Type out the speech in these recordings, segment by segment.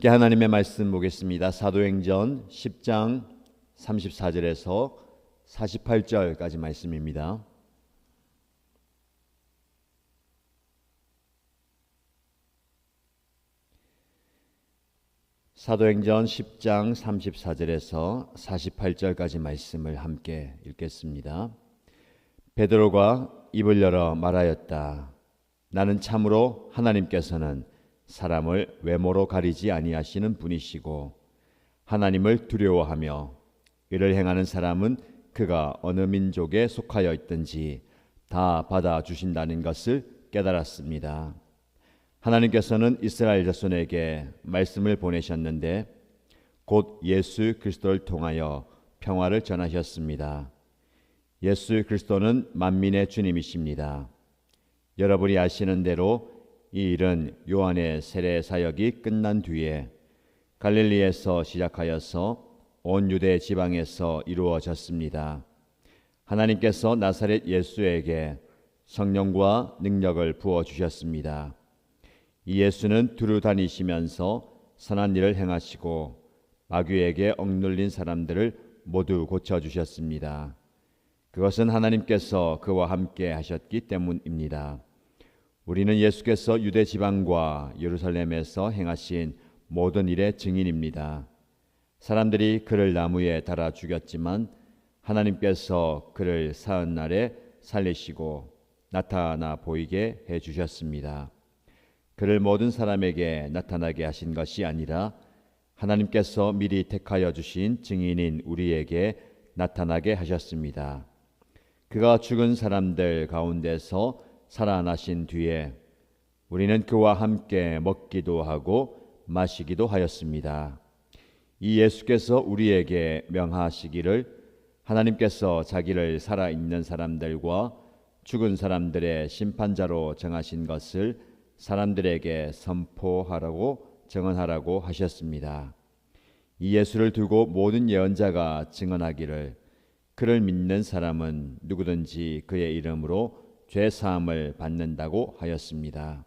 함께 하나님의 말씀 보겠습니다. 사도행전 10장 34절에서 48절까지 말씀입니다. 사도행전 10장 34절에서 48절까지 말씀을 함께 읽겠습니다. 베드로가 입을 열어 말하였다. 나는 참으로 하나님께서는 사람을 외모로 가리지 아니하시는 분이시고 하나님을 두려워하며 이를 행하는 사람은 그가 어느 민족에 속하여 있든지 다 받아주신다는 것을 깨달았습니다. 하나님께서는 이스라엘 자손에게 말씀을 보내셨는데 곧 예수 그리스도를 통하여 평화를 전하셨습니다. 예수 그리스도는 만민의 주님이십니다. 여러분이 아시는 대로 이 일은 요한의 세례 사역이 끝난 뒤에 갈릴리에서 시작하여서 온 유대 지방에서 이루어졌습니다. 하나님께서 나사렛 예수에게 성령과 능력을 부어주셨습니다. 이 예수는 두루 다니시면서 선한 일을 행하시고 마귀에게 억눌린 사람들을 모두 고쳐주셨습니다. 그것은 하나님께서 그와 함께 하셨기 때문입니다. 우리는 예수께서 유대 지방과 예루살렘에서 행하신 모든 일의 증인입니다. 사람들이 그를 나무에 달아 죽였지만 하나님께서 그를 사흘 날에 살리시고 나타나 보이게 해주셨습니다. 그를 모든 사람에게 나타나게 하신 것이 아니라 하나님께서 미리 택하여 주신 증인인 우리에게 나타나게 하셨습니다. 그가 죽은 사람들 가운데서 살아나신 뒤에 우리는 그와 함께 먹기도 하고 마시기도 하였습니다. 이 예수께서 우리에게 명하시기를 하나님께서 자기를 살아있는 사람들과 죽은 사람들의 심판자로 정하신 것을 사람들에게 선포하라고 증언하라고 하셨습니다. 이 예수를 두고 모든 예언자가 증언하기를 그를 믿는 사람은 누구든지 그의 이름으로 죄 사함을 받는다고 하였습니다.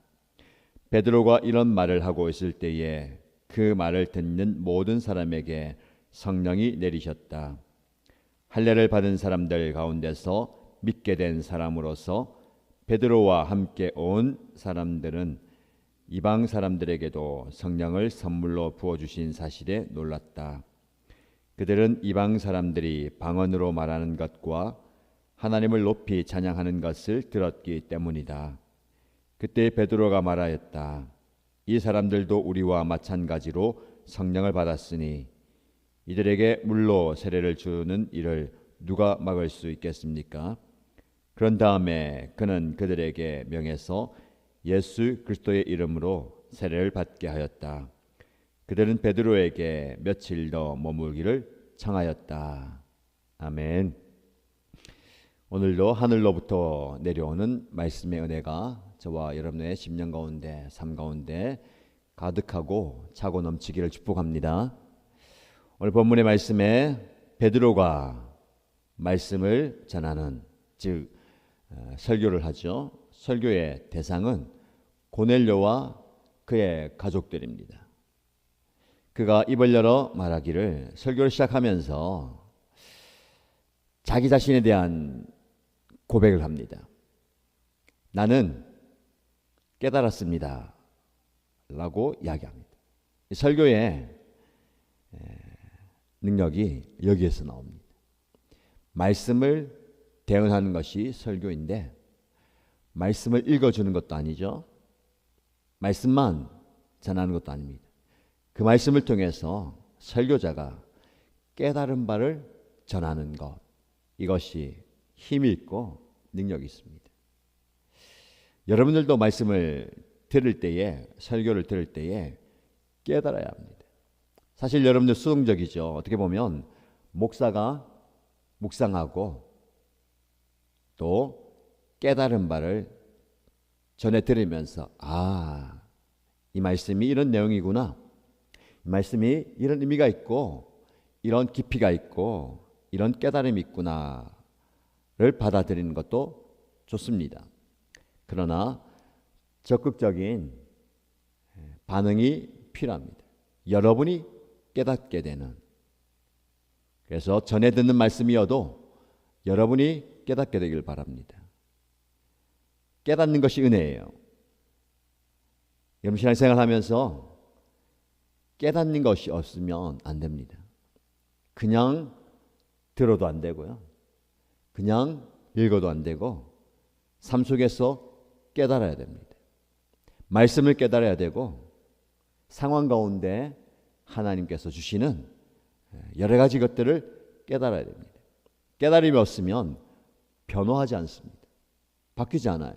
베드로가 이런 말을 하고 있을 때에 그 말을 듣는 모든 사람에게 성령이 내리셨다. 할례를 받은 사람들 가운데서 믿게 된 사람으로서 베드로와 함께 온 사람들은 이방 사람들에게도 성령을 선물로 부어주신 사실에 놀랐다. 그들은 이방 사람들이 방언으로 말하는 것과 하나님을 높이 찬양하는 것을 들었기 때문이다. 그때 베드로가 말하였다. 이 사람들도 우리와 마찬가지로 성령을 받았으니 이들에게 물로 세례를 주는 일을 누가 막을 수 있겠습니까? 그런 다음에 그는 그들에게 명해서 예수 그리스도의 이름으로 세례를 받게 하였다. 그들은 베드로에게 며칠 더 머물기를 청하였다. 아멘. 오늘도 하늘로부터 내려오는 말씀의 은혜가 저와 여러분의 심령 가운데, 삶 가운데 가득하고 차고 넘치기를 축복합니다. 오늘 본문의 말씀에 베드로가 말씀을 전하는, 즉 설교를 하죠. 설교의 대상은 고넬료와 그의 가족들입니다. 그가 입을 열어 말하기를, 설교를 시작하면서 자기 자신에 대한 고백을 합니다. 나는 깨달았습니다 라고 이야기합니다. 설교의 능력이 여기에서 나옵니다. 말씀을 대언하는 것이 설교인데 말씀을 읽어주는 것도 아니죠. 말씀만 전하는 것도 아닙니다. 그 말씀을 통해서 설교자가 깨달은 바를 전하는 것, 이것이 힘이 있고 능력이 있습니다. 여러분들도 말씀을 들을 때에, 설교를 들을 때에 깨달아야 합니다. 사실 여러분들 수동적이죠. 어떻게 보면 목사가 묵상하고 또 깨달은 바를 전해 들으면서 이 말씀이 이런 내용이구나, 이 말씀이 이런 의미가 있고 이런 깊이가 있고 이런 깨달음이 있구나를 받아들이는 것도 좋습니다. 그러나 적극적인 반응이 필요합니다. 여러분이 깨닫게 되는, 그래서 전에 듣는 말씀이어도 여러분이 깨닫게 되길 바랍니다. 깨닫는 것이 은혜예요. 여러분 신앙생활 하면서 깨닫는 것이 없으면 안 됩니다. 그냥 들어도 안 되고요. 그냥 읽어도 안 되고 삶 속에서 깨달아야 됩니다. 말씀을 깨달아야 되고 상황 가운데 하나님께서 주시는 여러 가지 것들을 깨달아야 됩니다. 깨달음이 없으면 변화하지 않습니다. 바뀌지 않아요.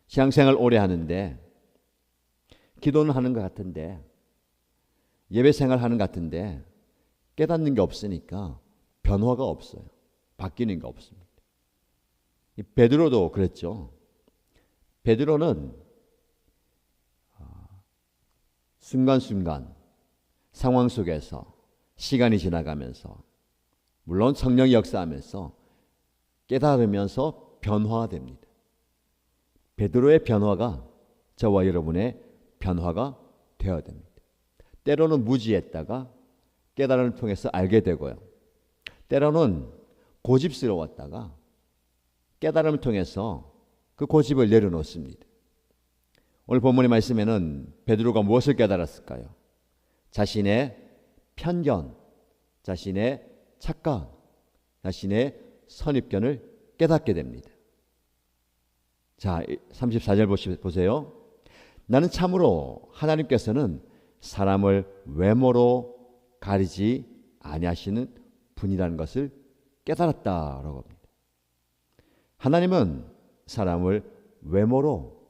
신앙생활 오래 하는데 기도는 하는 것 같은데 예배생활 하는 것 같은데 깨닫는 게 없으니까 변화가 없어요. 바뀌는 게 없습니다. 베드로도 그랬죠. 베드로는 순간순간 상황 속에서 시간이 지나가면서 물론 성령이 역사하면서 깨달으면서 변화됩니다. 베드로의 변화가 저와 여러분의 변화가 되어야 됩니다. 때로는 무지했다가 깨달음을 통해서 알게 되고요. 때로는 고집스러웠다가 깨달음을 통해서 그 고집을 내려놓습니다. 오늘 본문의 말씀에는 베드로가 무엇을 깨달았을까요? 자신의 편견, 자신의 착각, 자신의 선입견을 깨닫게 됩니다. 자, 34절 보세요. 나는 참으로 하나님께서는 사람을 외모로 가리지 아니하시는 분이라는 것을 깨달았다라고 합니다. 하나님은 사람을 외모로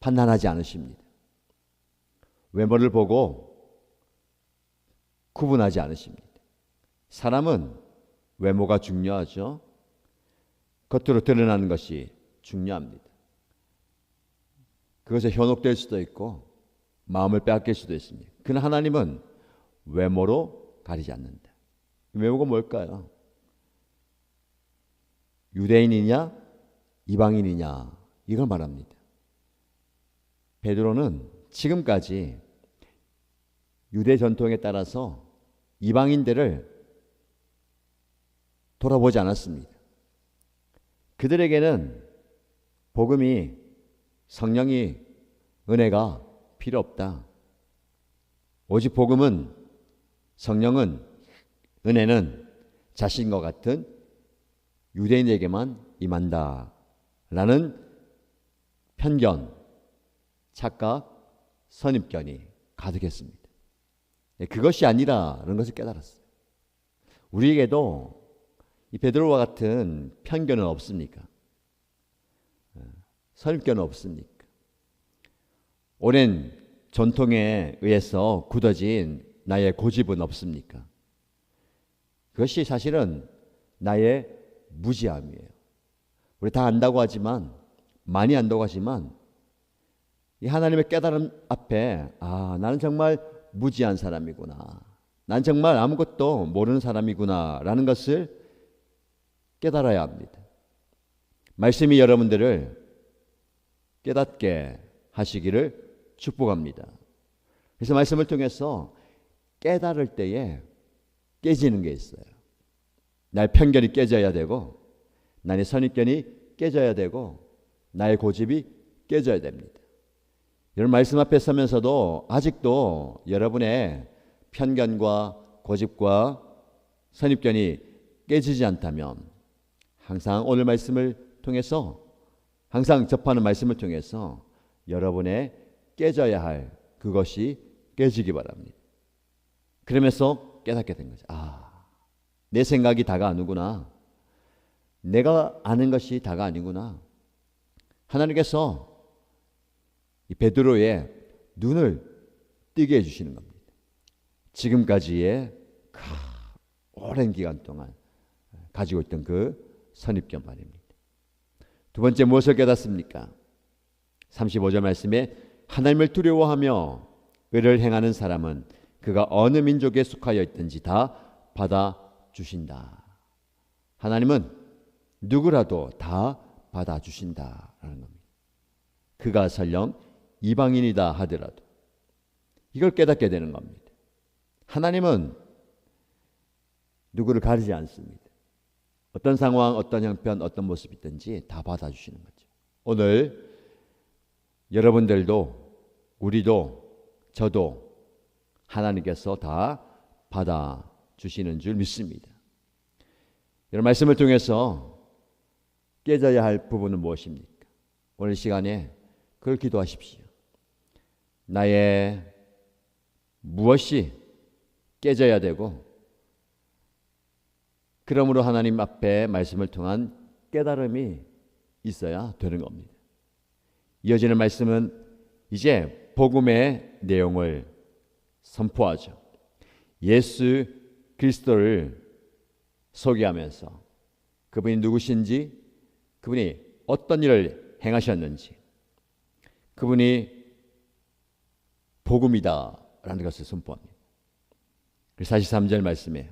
판단하지 않으십니다. 외모를 보고 구분하지 않으십니다. 사람은 외모가 중요하죠. 겉으로 드러나는 것이 중요합니다. 그것에 현혹될 수도 있고 마음을 빼앗길 수도 있습니다. 그러나 하나님은 외모로 가리지 않는다. 외모가 뭘까요? 유대인이냐 이방인이냐 이걸 말합니다. 베드로는 지금까지 유대 전통에 따라서 이방인들을 돌아보지 않았습니다. 그들에게는 복음이 성령이 은혜가 필요 없다. 오직 복음은 성령은 은혜는 자신과 같은 유대인에게만 임한다. 라는 편견, 착각, 선입견이 가득했습니다. 그것이 아니라는 것을 깨달았어요. 우리에게도 이 베드로와 같은 편견은 없습니까? 선입견은 없습니까? 오랜 전통에 의해서 굳어진 나의 고집은 없습니까? 그것이 사실은 나의 무지함이에요. 우리 다 안다고 하지만, 많이 안다고 하지만 이 하나님의 깨달음 앞에 나는 정말 무지한 사람이구나. 난 정말 아무것도 모르는 사람이구나 라는 것을 깨달아야 합니다. 말씀이 여러분들을 깨닫게 하시기를 축복합니다. 그래서 말씀을 통해서 깨달을 때에 깨지는 게 있어요. 나의 편견이 깨져야 되고 나의 선입견이 깨져야 되고 나의 고집이 깨져야 됩니다. 여러분 말씀 앞에 서면서도 아직도 여러분의 편견과 고집과 선입견이 깨지지 않다면 항상 오늘 말씀을 통해서 항상 접하는 말씀을 통해서 여러분의 깨져야 할 그것이 깨지기 바랍니다. 그러면서 깨닫게 된 거죠. 내 생각이 다가 아니구나. 내가 아는 것이 다가 아니구나. 하나님께서 이 베드로의 눈을 뜨게 해주시는 겁니다. 지금까지의 오랜 기간 동안 가지고 있던 그 선입견 말입니다. 두 번째 무엇을 깨닫습니까? 35절 말씀에 하나님을 두려워하며 의를 행하는 사람은 그가 어느 민족에 속하여 있든지 다 받아주신다. 하나님은 누구라도 다 받아주신다라는 겁니다. 그가 설령 이방인이다 하더라도 이걸 깨닫게 되는 겁니다. 하나님은 누구를 가리지 않습니다. 어떤 상황, 어떤 형편, 어떤 모습이든지 다 받아주시는 거죠. 오늘 여러분들도 우리도 저도 하나님께서 다 받아주시는 줄 믿습니다. 이런 말씀을 통해서 깨져야 할 부분은 무엇입니까? 오늘 시간에 그걸 기도하십시오. 나의 무엇이 깨져야 되고 그러므로 하나님 앞에 말씀을 통한 깨달음이 있어야 되는 겁니다. 이어지는 말씀은 이제 복음의 내용을 선포하죠. 예수 그리스도를 소개하면서 그분이 누구신지, 그분이 어떤 일을 행하셨는지, 그분이 복음이다라는 것을 선포합니다. 43절 말씀에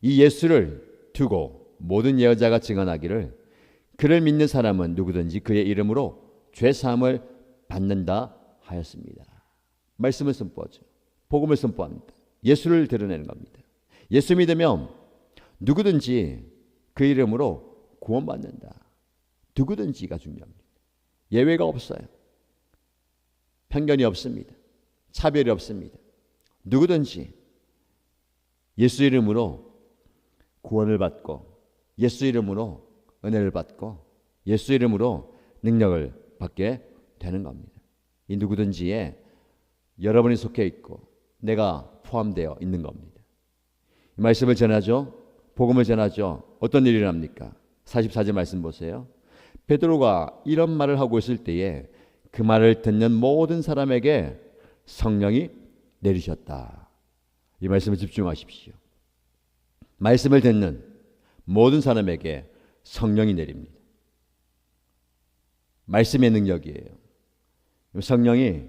이 예수를 두고 모든 여자가 증언하기를 그를 믿는 사람은 누구든지 그의 이름으로 죄사함을 받는다 하였습니다. 말씀을 선포하죠. 복음을 선포합니다. 예수를 드러내는 겁니다. 예수 믿으면 누구든지 그 이름으로 구원받는다. 누구든지가 중요합니다. 예외가 없어요. 편견이 없습니다. 차별이 없습니다. 누구든지 예수 이름으로 구원을 받고 예수 이름으로 은혜를 받고 예수 이름으로 능력을 받게 되는 겁니다. 이 누구든지에 여러분이 속해 있고 내가 포함되어 있는 겁니다. 이 말씀을 전하죠. 복음을 전하죠. 어떤 일이 일어납니까? 44절 말씀 보세요. 베드로가 이런 말을 하고 있을 때에 그 말을 듣는 모든 사람에게 성령이 내리셨다. 이 말씀에 집중하십시오. 말씀을 듣는 모든 사람에게 성령이 내립니다. 말씀의 능력이에요. 성령이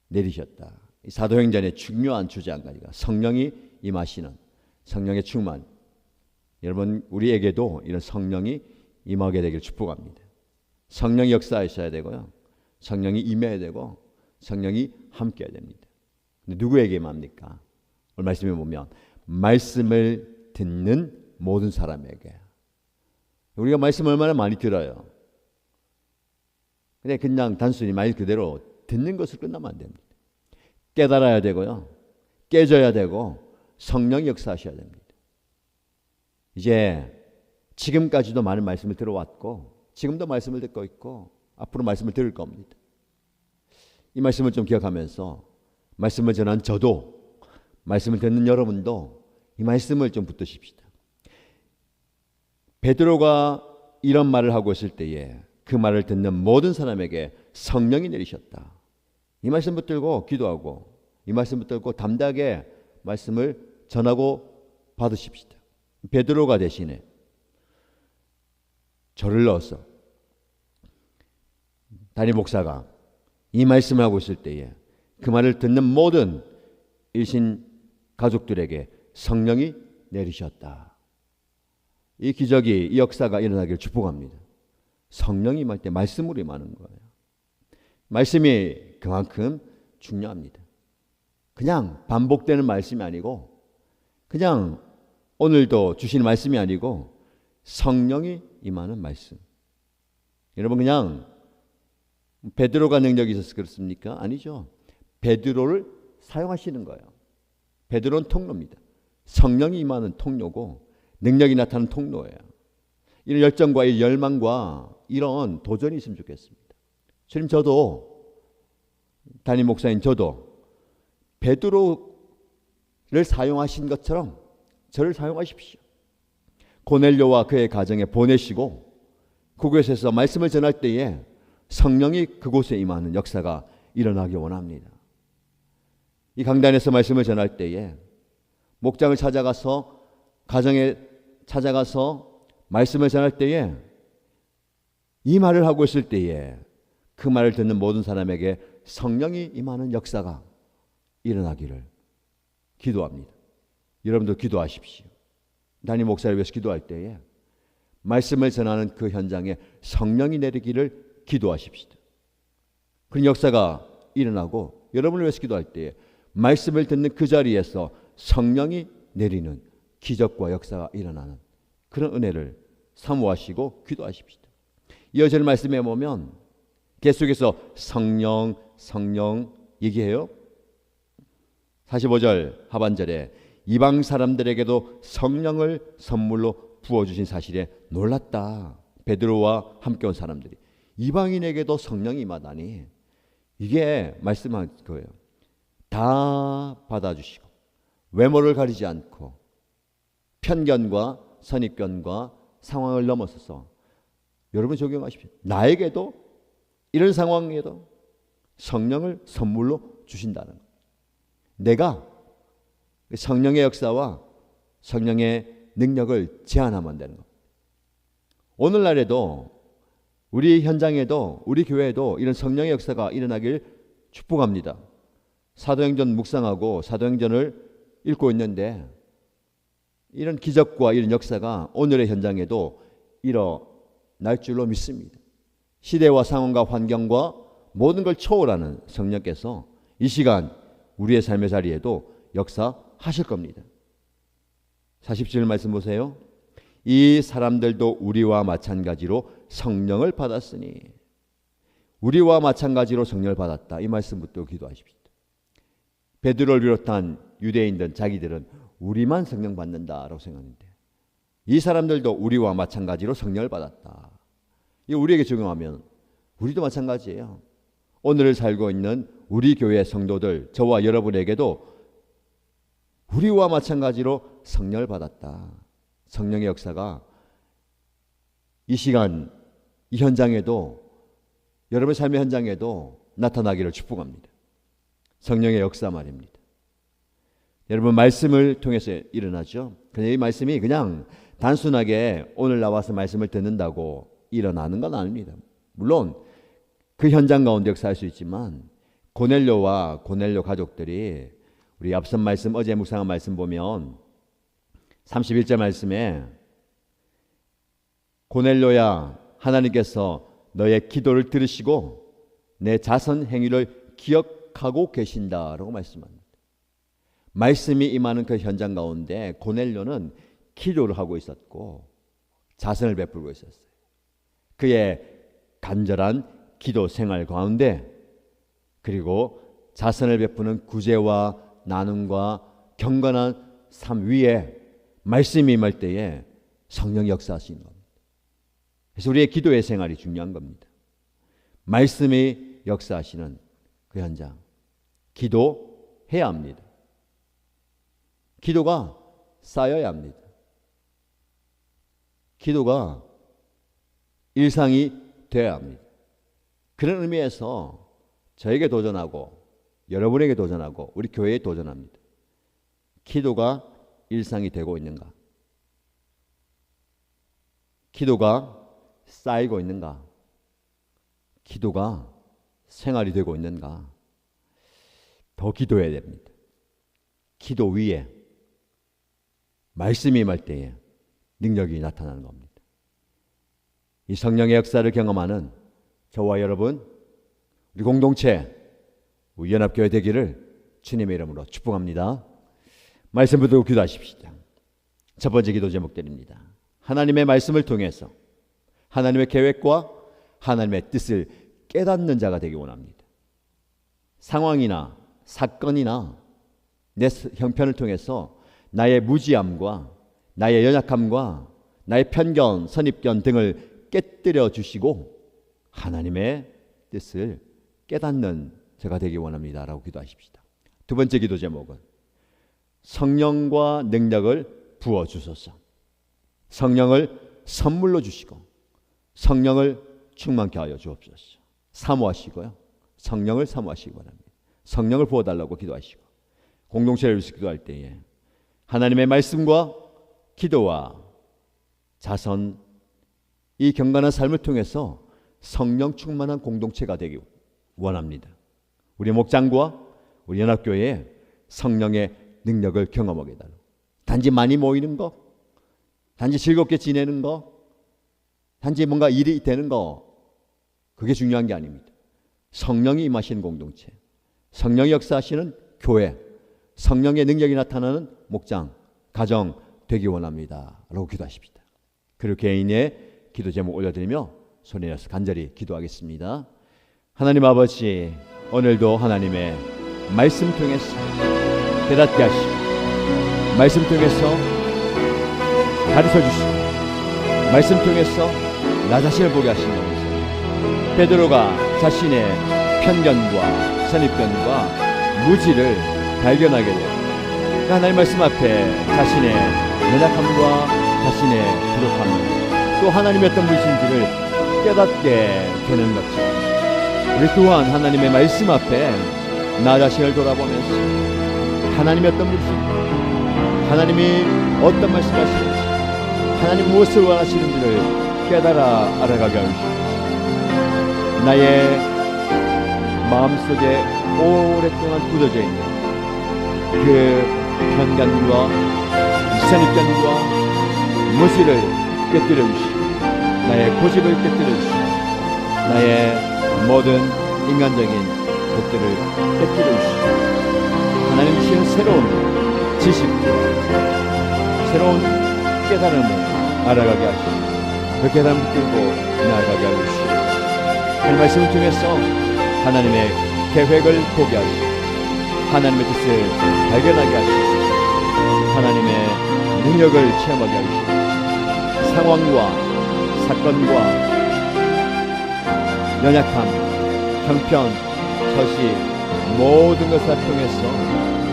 내리셨다. 사도행전의 중요한 주제 한 가지가 성령이 임하시는 성령의 충만. 여러분 우리에게도 이런 성령이 임하게 되길 축복합니다. 성령이 역사하셔야 되고요. 성령이 임해야 되고 성령이 함께해야 됩니다. 근데 누구에게 임합니까? 오늘 말씀에 보면 말씀을 듣는 모든 사람에게. 우리가 말씀 얼마나 많이 들어요. 근데 그냥 단순히 말 그대로 듣는 것을 끝나면 안 됩니다. 깨달아야 되고요. 깨져야 되고 성령이 역사하셔야 됩니다. 이제 지금까지도 많은 말씀을 들어왔고 지금도 말씀을 듣고 있고 앞으로 말씀을 들을 겁니다. 이 말씀을 좀 기억하면서 말씀을 전한 저도 말씀을 듣는 여러분도 이 말씀을 좀 붙드십시다. 베드로가 이런 말을 하고 있을 때에 그 말을 듣는 모든 사람에게 성령이 내리셨다. 이 말씀 붙들고 기도하고 이 말씀 붙들고 담대하게 말씀을 전하고 받으십시다. 베드로가 대신에 저를 넣어서 담임 목사가 이 말씀을 하고 있을 때에 그 말을 듣는 모든 일신 가족들에게 성령이 내리셨다. 이 기적이 이 역사가 일어나기를 축복합니다. 성령이 임할 때 말씀으로 임하는 거예요. 말씀이 그만큼 중요합니다. 그냥 반복되는 말씀이 아니고 그냥 오늘도 주시는 말씀이 아니고 성령이 임하는 말씀. 여러분 그냥 베드로가 능력이 있어서 그렇습니까? 아니죠. 베드로를 사용하시는 거예요. 베드로는 통로입니다. 성령이 임하는 통로고 능력이 나타나는 통로예요. 이런 열정과 이 열망과 이런 도전이 있으면 좋겠습니다. 주님 저도 담임 목사인 저도 베드로를 사용하신 것처럼 저를 사용하십시오. 고넬료와 그의 가정에 보내시고 그곳에서 말씀을 전할 때에 성령이 그곳에 임하는 역사가 일어나기 원합니다. 이 강단에서 말씀을 전할 때에 목장을 찾아가서 가정에 찾아가서 말씀을 전할 때에 이 말을 하고 있을 때에 그 말을 듣는 모든 사람에게 성령이 임하는 역사가 일어나기를 기도합니다. 여러분도 기도하십시오. 담임 목사를 위해서 기도할 때에 말씀을 전하는 그 현장에 성령이 내리기를 기도하십시오. 그런 역사가 일어나고 여러분을 위해서 기도할 때 말씀을 듣는 그 자리에서 성령이 내리는 기적과 역사가 일어나는 그런 은혜를 사모하시고 기도하십시오. 이어질 말씀에 보면 계속해서 성령 얘기해요. 45절 하반절에 이방 사람들에게도 성령을 선물로 부어주신 사실에 놀랐다. 베드로와 함께 온 사람들이 이방인에게도 성령이 임하다니, 이게 말씀한 거예요. 다 받아주시고 외모를 가리지 않고 편견과 선입견과 상황을 넘어서서 여러분 적용하십시오. 나에게도 이런 상황에도 성령을 선물로 주신다는 것. 내가 성령의 역사와 성령의 능력을 제한하면 되는 것. 오늘날에도 우리 현장에도 우리 교회에도 이런 성령의 역사가 일어나길 축복합니다. 사도행전 묵상하고 사도행전을 읽고 있는데 이런 기적과 이런 역사가 오늘의 현장에도 일어날 줄로 믿습니다. 시대와 상황과 환경과 모든 걸 초월하는 성령께서 이 시간 우리의 삶의 자리에도 역사하실 겁니다. 47절 말씀 보세요. 이 사람들도 우리와 마찬가지로 성령을 받았으니, 우리와 마찬가지로 성령을 받았다. 이 말씀부터 기도하십시오. 베드로를 비롯한 유대인들 자기들은 우리만 성령 받는다라고 생각하는데 이 사람들도 우리와 마찬가지로 성령을 받았다. 이 우리에게 적용하면 우리도 마찬가지예요. 오늘을 살고 있는 우리 교회 성도들, 저와 여러분에게도 우리와 마찬가지로 성령을 받았다. 성령의 역사가 이 시간 이 현장에도, 여러분의 삶의 현장에도 나타나기를 축복합니다. 성령의 역사 말입니다. 여러분, 말씀을 통해서 일어나죠. 이 말씀이 그냥 단순하게 오늘 나와서 말씀을 듣는다고 일어나는 건 아닙니다. 물론 그 현장 가운데 역사할 수 있지만 고넬료와 고넬료 가족들이, 우리 앞선 말씀, 어제 묵상한 말씀 보면 31절 말씀에 고넬료야, 하나님께서 너의 기도를 들으시고 내 자선 행위를 기억하고 계신다라고 말씀합니다. 말씀이 임하는 그 현장 가운데 고넬료는 기도를 하고 있었고 자선을 베풀고 있었어요. 그의 간절한 기도 생활 가운데, 그리고 자선을 베푸는 구제와 나눔과 경건한 삶 위에 말씀이 임할 때에 성령이 역사하시는 겁니다. 그래서 우리의 기도의 생활이 중요한 겁니다. 말씀이 역사하시는 그 현장, 기도해야 합니다. 기도가 쌓여야 합니다. 기도가 일상이 되어야 합니다. 그런 의미에서 저에게 도전하고 여러분에게 도전하고 우리 교회에 도전합니다. 기도가 일상이 되고 있는가? 기도가 쌓이고 있는가? 기도가 생활이 되고 있는가? 더 기도해야 됩니다. 기도 위에 말씀이 임할 때에 능력이 나타나는 겁니다. 이 성령의 역사를 경험하는 저와 여러분, 우리 공동체, 우리 연합교회 되기를 주님의 이름으로 축복합니다. 말씀 붙들고 기도하십시오. 첫 번째 기도 제목들입니다. 하나님의 말씀을 통해서 하나님의 계획과 하나님의 뜻을 깨닫는 자가 되기 원합니다. 상황이나 사건이나 내 형편을 통해서 나의 무지함과 나의 연약함과 나의 편견, 선입견 등을 깨뜨려 주시고 하나님의 뜻을 깨닫는 제가 되기 원합니다 라고 기도하십시오. 두 번째 기도 제목은 성령과 능력을 부어주소서. 성령을 선물로 주시고 성령을 충만케 하여 주옵소서. 사모하시고요, 성령을 사모하시기 바랍니다. 성령을 부어달라고 기도하시고, 공동체를 위해서 기도할 때에 하나님의 말씀과 기도와 자선, 이 경건한 삶을 통해서 성령 충만한 공동체가 되기 원합니다. 우리 목장과 우리 연합교회에 성령의 능력을 경험하게 해달라고. 단지 많이 모이는 거, 단지 즐겁게 지내는 거, 단지 뭔가 일이 되는 거, 그게 중요한 게 아닙니다. 성령이 임하시는 공동체, 성령이 역사하시는 교회, 성령의 능력이 나타나는 목장, 가정 되기 원합니다 라고 기도하십시다. 그리고 개인의 기도 제목 올려드리며 손에 내서 간절히 기도하겠습니다. 하나님 아버지, 오늘도 하나님의 말씀 통해서 깨닫게 하시고 말씀 통해서 가르쳐 주시고 말씀 통해서 나 자신을 보게 하시면서 베드로가 자신의 편견과 선입견과 무지를 발견하게 되고 하나님 말씀 앞에 자신의 연약함과 자신의 부족함 또 하나님의 어떤 분이신지를 깨닫게 되는 것처럼 우리 또한 하나님의 말씀 앞에 나 자신을 돌아보면서 하나님의 어떤 분이신지 하나님이 어떤 말씀하시는지 하나님 무엇을 원하시는지를 깨달아 알아가게 하시옵소서. 나의 마음속에 오랫동안 굳어져 있는 그 편견과 선입견과 무지를 깨뜨려 주시고 나의 고집을 깨뜨려 주시고 나의 모든 인간적인 것들을 깨뜨려 주시고 하나님 주시는 새로운 지식과 새로운 깨달음을 알아가게 하시고 그 깨달음을 붙들고 나아가게 하시고 그 말씀을 통해서 하나님의 계획을 보게 하시고 하나님의 뜻을 발견하게 하시고 하나님의 능력을 체험하게 하시고 상황과 사건과 연약함, 형편, 처시 모든 것을 통해서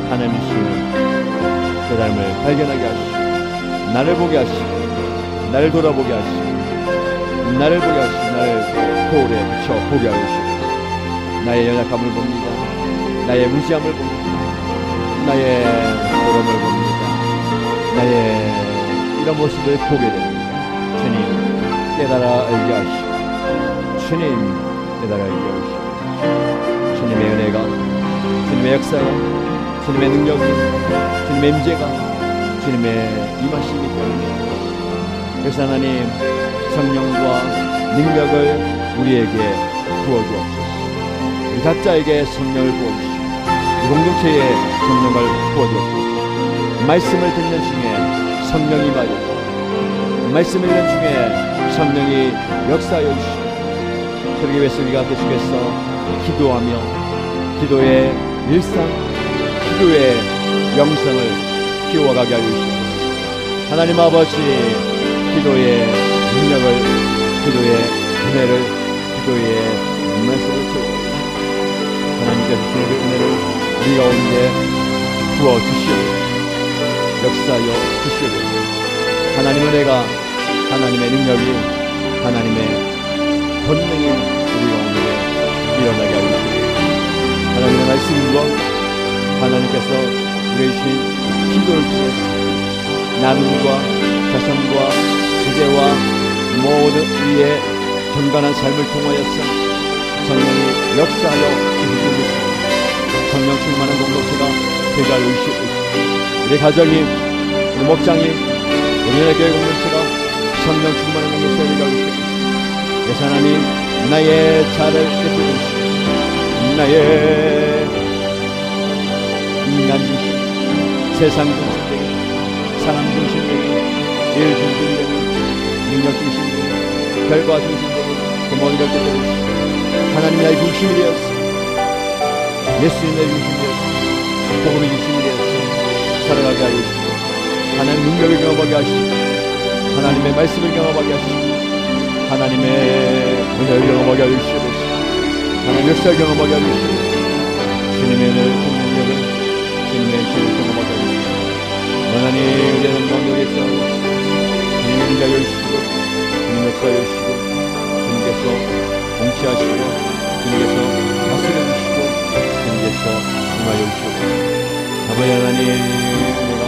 하나님 주시는 깨달음을 발견하게 하시고 나를 보게 하시고 나를 돌아보게 하시고 나를 보게 하시고 나를 거울에 비춰 보게 하시고 나의 연약함을 봅니다. 나의 무지함을 봅니다. 나의 부끄러움을 봅니다. 나의 이런 모습을 보게 됩니다. 주님 깨달아 알게 하시고 주님 깨달아 알게 하시고 주님의 은혜가 주님의 역사가 주님의 능력이 주님의 임재가 주님의 임하심이 있다는 그래서 하나님 성령과 능력을 우리에게 부어주옵소서. 우리 각자에게 성령을 부어주시고 이 공동체에 성령을 부어주옵소서. 말씀을 듣는 중에 성령이 임하여 말씀을 듣는 중에 성령이 역사하여 주시고 그러기 위해서 우리가 계속해서 기도하며 기도의 일상 기도의 영성을 키워가게 하여 주시옵소서. 하나님 아버지 기도의 능력을 기도의 은혜를 기도의 말씀을 주옵소서. 하나님께서 주시는 그 은혜를 우리 가운데 부어주시옵소서. 역사하여 주시옵소서. 하나님 은혜가 하나님의 능력이 하나님의 권능이 우리 가운데 일어나게 하여 주시옵소서. 하나님의 말씀과 하나님께서 우리의 주신 기도를 통해서 나눔과 자선과 구제와 모든 우리의 경건한 삶을 통하여서 성령이 역사하여 주시옵소서. 성령 충만한 공동체가 되게 하여 주시옵소서. 우리 가정이 우리 목장이 우리 교회 공동체가 성령 충만한 공동체가 되게 하여 주시옵소서. 그래서 하나님 나의 자를 깨뜨려 주시고 나의 인간 중심 세상 중심적인 사람 중심적인 일 중심적인 능력 중심적인 결과 중심적인 그 모든 걸 깨뜨려주시고 하나님 나의 중심이 되었어. 예수님 나의 중심이 되었어. 복음의 중심이 되었어. 살아가게 하여 주시고 하나님 능력을 경험하게 하시고 하나님의 말씀을 경험하게 하시고 하나님의 은혜를 경험하게 하여 주시옵소서. 하나님의 역사를 경험하게 하여 주시옵소서. 주님의 은혜를 주님의 능력을 주님의 힘을 경험하게 하여 주시옵소서. 하나님 우리의 성도들에 있어 주님의 인자여 주시고 주님 역사여 주시고 주님께서 공치하시고 주님께서 다스려 주시고 주님께서 임하여 주시고 아버지 하나님 은혜가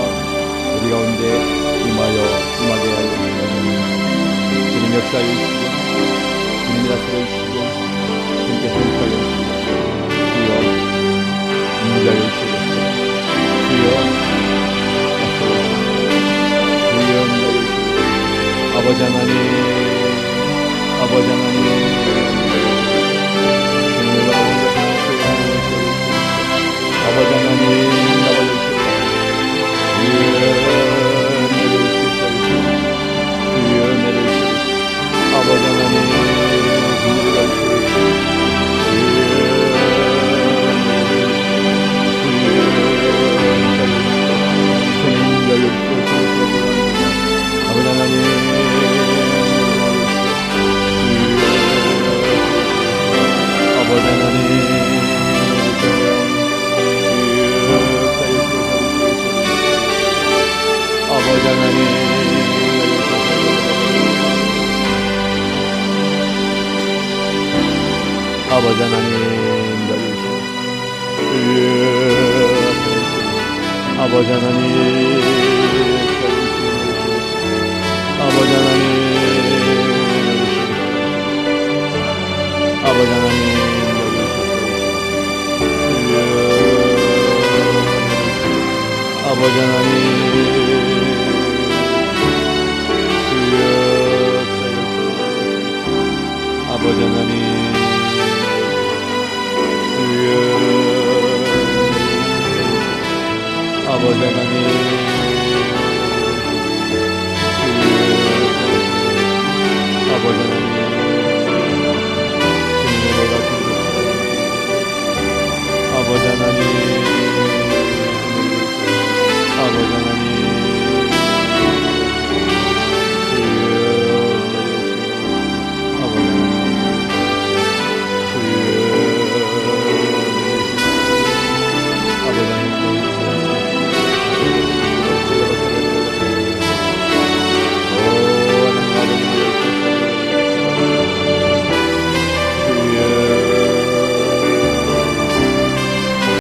우리 가운데 임하게 하여 주시고 주님 역사여 주시고 주님이 다스려 주시고 주님께서 공치하여 주시고 주여 인자여 주시고 주여 아버지 하나님 아버지 하나님 주님을 바라보며 아버지 하나님 아버지 하나님 아버지 하나님 아버지 하나님 아버지 하나님 아버지 하나님 아버지 하나님